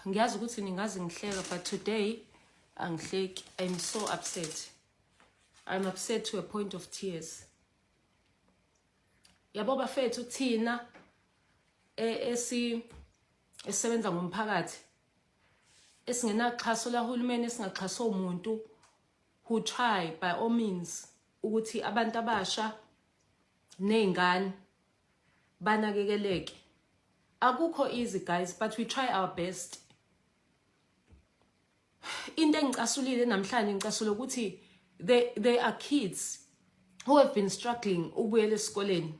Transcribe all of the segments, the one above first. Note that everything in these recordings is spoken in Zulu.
ngiyazi ukuthi ningazi ngihleka, but today angihleki. I'm so upset. I'm upset to a point of tears. Yabo bafethu thina esebenza ngomphakathi esingenaxhaso lahulumeni, esingaxhaso umuntu, who try by all means ukuthi abantu abasha nezingane banakekeleke. Akukho easy guys, but we try our best. Into engicasulile namhlanje ngicasula ukuthi there are kids who have been struggling ukubuyela esikoleni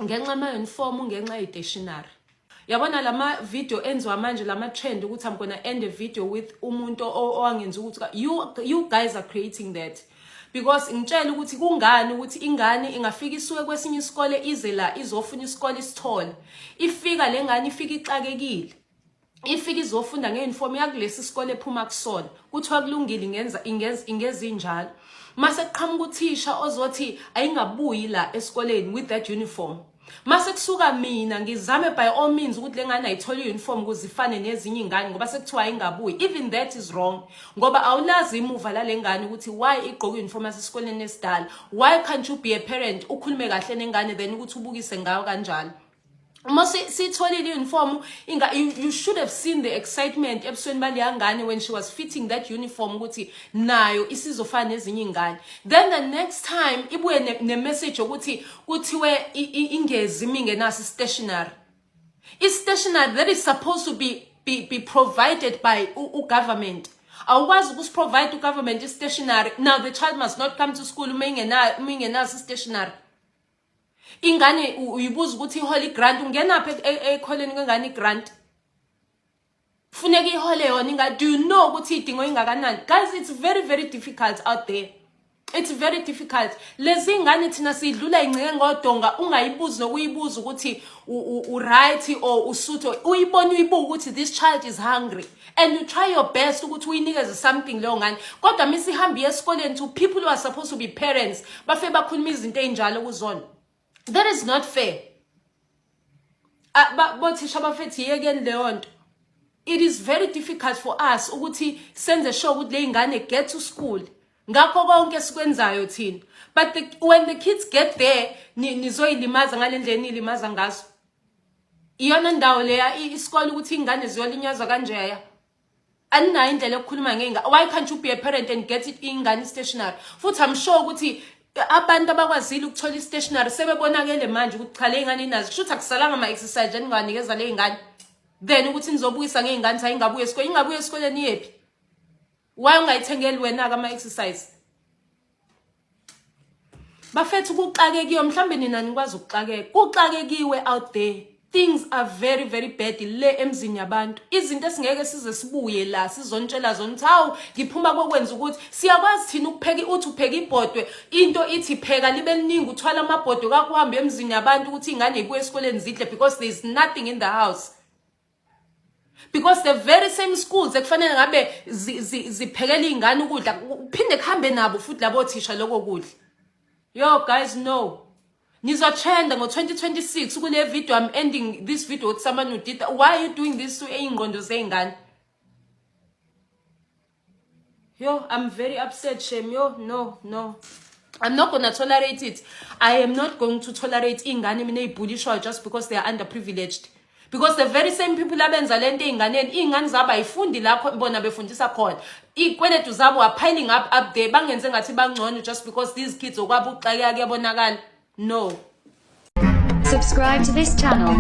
ngenxa ama-uniform, ngenxa ye-stationery. Yabona lama video enziwa manje, lama trend ukuthi I'm gonna end a video with umuntu owangenza ukuthi you guys are creating that. Because ngitshela ukuthi kungani ukuthi ingane ingafika isuke kwesinye isikole ize la izofuna isikole isithole. Ifika lengane ifika ixakekile. Ifika izofunda ngeuniform yakulesi isikole ephuma kusona. Kuthiwa kulungile ingeza injalo. Mase kuqhamuka uthisha ozothi ayingabuyi la esikoleni with that uniform. Mase kusuka mina ngizame by all means ukuthi lengane ayithola iuniform ukuze ifane nezinye ingane ngoba sekuthiwa ayingabuyi. Even that is wrong. Ngoba awulazi imuva la lengane ukuthi why igqoka iuniform yasesikoleni esidala. Why can't you be a parent ukhulume kahle nengane then ukuthi ubukise ngayo kanjalo? Uma sitholile uniform, you should have seen the excitement ebusweni baliyangane when she was fitting that uniform ukuthi nayo isizofana nezinye ingane. Then the next time ibuye ne message ukuthi kuthiwe ingezi mingenasi stationery. Is stationery that is supposed to be provided by government. Awukwazi ukusiprovide government stationery. Now the child must not come to school mingenasi stationery. Ingane uyibuza ukuthi ihole grant ungena phe ekholeni ngengane grant funeka ihole yona do you know ukuthi idingo ingakanani? Guys, it's very difficult out there. It's very difficult. Lezi ingane thina sidlula ingceke ngodonga ungayibuzi nokuyibuza ukuthi right or usutho uyibona uyibuka ukuthi this child is hungry and you try your best ukuthi uyinikeze something leyo ngane. Kodwa misihambi esikoleni to people who are supposed to be parents bafe bakhuluma izinto ezinjalo kuzona. That is not fair. Bothisha bafethi yekeni leyo nto. It is very difficult for us ukuthi senze sure ukuthi le ingane get to school. Ngakho konke sikwenzayo thina. But when the kids get there, nizoyilimaza ngalendlela nilimaza ngazo. Iyona ndawo leya isikole ukuthi ingane ziyolinyazwa kanjeya. Aninayo indlela yokukhuluma ngengane. Why can't you be a parent and get it ingane stationery? Futhi I'm sure ukuthi abantu abakwazile ukuthola istationery sebebonakele manje ukuthi cha le ingane inazo. Kushuthi akusalanga ama exercise eninganikeza le ingane. Then ukuthi nizobuyisa ngeingane sayingabuye esikoleni, ingabuye esikoleni yephi? Why ungayithengeli wena ka ama exercise? Bafethu kuxakekiwe mhlambe nina nikwazi ukuxakeka. Kuxakekiwe out there. Things are very bad le emzini yabantu. Izinto esingeke size sibuye la sizontshela zona ukuthi hawu ngiphuma kokwenza ukuthi siyakwazi thina ukupheka uthi upheka ibhodwe into ithi pheka libe liningi uthwala amabhodwe kakuhamba emzini yabantu ukuthi ingane ibuye esikoleni zidle because there is nothing in the house. Because the very same schools ekufanele ngabe ziphekela ingane ukudla uphinde kuhambe nabo futhi labo thisha lokho kudla. Yo guys, no. Nizotrenda ngo-2026 kule video. I'm ending this video with someone who did that. Why are you doing this to ey'ngqondo zey'ngane? Yo, I'm very upset, Shem. Yo, no. I'm not gonna tolerate it. I am not going to tolerate ingane mina ey'bhulishwayo just because they are underprivileged. Because the very same people abenza lento ey'nganeni, iy'ngane zabo ayifundi lapho bona befundisa khona. Iy'kweletu zabo are piling up there. Bangenze ngathi bangcono just because these kids okwabo ukuxakeka kuyabonakala. No. Subscribe to this channel.